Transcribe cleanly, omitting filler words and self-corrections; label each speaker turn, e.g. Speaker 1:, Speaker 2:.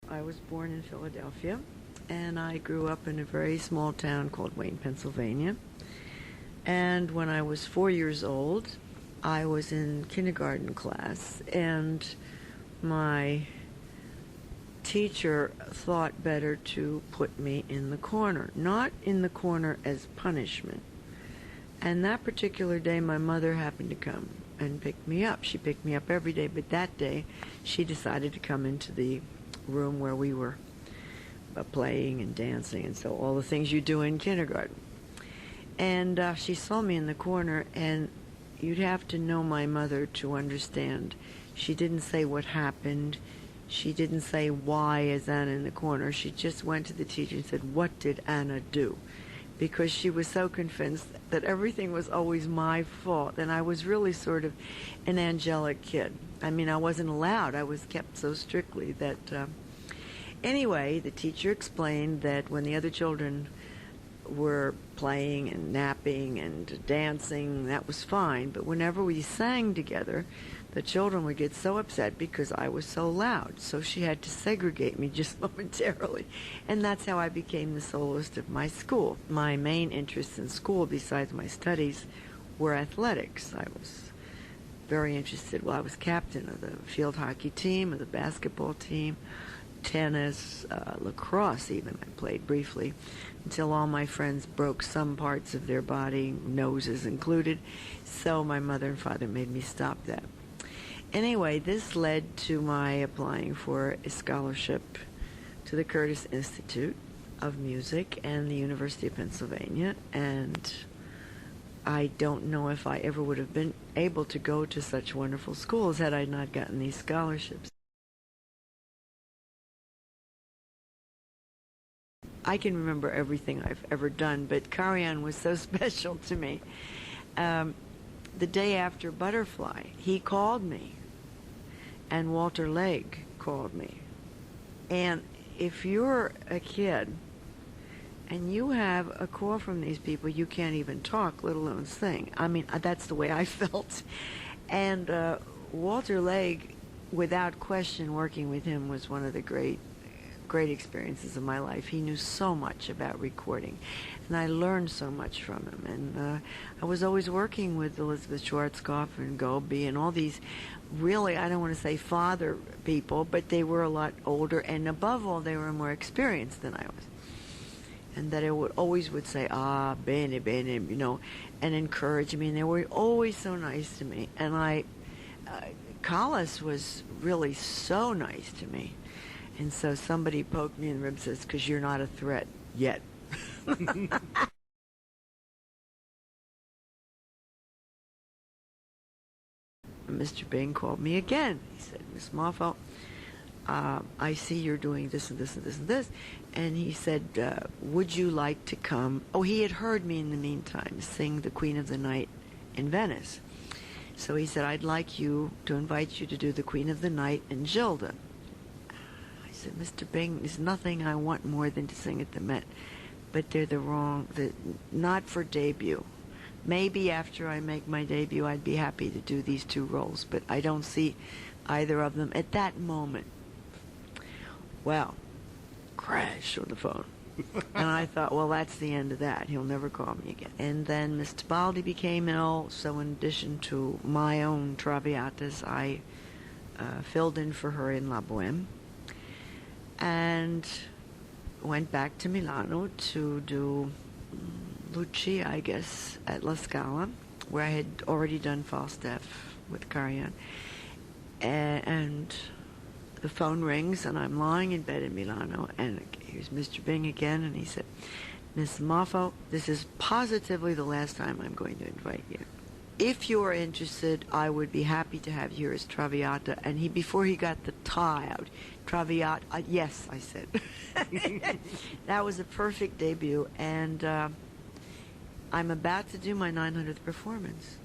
Speaker 1: I was born in Philadelphia, and I grew up in a very small town called Wayne, Pennsylvania. And when I was 4 years old, I was in kindergarten class, and my teacher thought better to put me in the corner, not in the corner as punishment. And that particular day, my mother happened to come and pick me up. She picked me up every day, but that day she decided to come into the room where we were playing and dancing, and so all the things you do in kindergarten. And she saw me in the corner, and you'd have to know my mother to understand. She didn't say what happened. She didn't say, why is Anna in the corner? She just went to the teacher and said, what did Anna do? Because she was so convinced that everything was always my fault, and I was really sort of an angelic kid. I mean, I wasn't allowed. I was kept so strictly that... Anyway, the teacher explained that when the other children were playing and napping and dancing, that was fine, but whenever we sang together, the children would get so upset because I was so loud. So she had to segregate me just momentarily. And that's how I became the soloist of my school. My main interests in school, besides my studies, were athletics. I was very interested. Well, I was captain of the field hockey team, of the basketball team, tennis, lacrosse even. I played briefly until all my friends broke some parts of their body, noses included. So my mother and father made me stop that. Anyway, this led to my applying for a scholarship to the Curtis Institute of Music and the University of Pennsylvania, and I don't know if I ever would have been able to go to such wonderful schools had I not gotten these scholarships. I can remember everything I've ever done, but Karajan was so special to me. The day after Butterfly, he called me, and Walter Legg called me. And if you're a kid and you have a call from these people, you can't even talk, let alone sing. I mean, that's the way I felt. And Walter Legg, without question, working with him was one of the great experiences of my life. He knew so much about recording, and I learned so much from him. And I was always working with Elizabeth Schwarzkopf and Gobi and all these really, I don't want to say father people, but they were a lot older, and above all, they were more experienced than I was. And that I always would say, bene, bene, you know, and encourage me, and they were always so nice to me. And Callas was really so nice to me. And so somebody poked me in the rib and says, because you're not a threat yet. Mr. Bing called me again. He said, Miss Moffo, I see you're doing this and this and this and this. And he said, would you like to come? Oh, he had heard me in the meantime sing The Queen of the Night in Venice. So he said, I'd like to invite you to do The Queen of the Night in Gilda. I said, Mr. Bing, there's nothing I want more than to sing at the Met, but they're not for debut. Maybe after I make my debut, I'd be happy to do these two roles, but I don't see either of them at that moment. Well, crash on the phone. And I thought, well, that's the end of that. He'll never call me again. And then Miss Tibaldi became ill, so in addition to my own Traviatas, I filled in for her in La Boheme, and went back to Milano to do Lucia, I guess, at La Scala, where I had already done Falstaff with Karajan. And the phone rings, and I'm lying in bed in Milano, and here's Mr. Bing again, and he said, Miss Moffo, this is positively the last time I'm going to invite you. If you are interested, I would be happy to have you as Traviata. And before he got the tie out, Traviata, yes, I said. That was a perfect debut, and I'm about to do my 900th performance.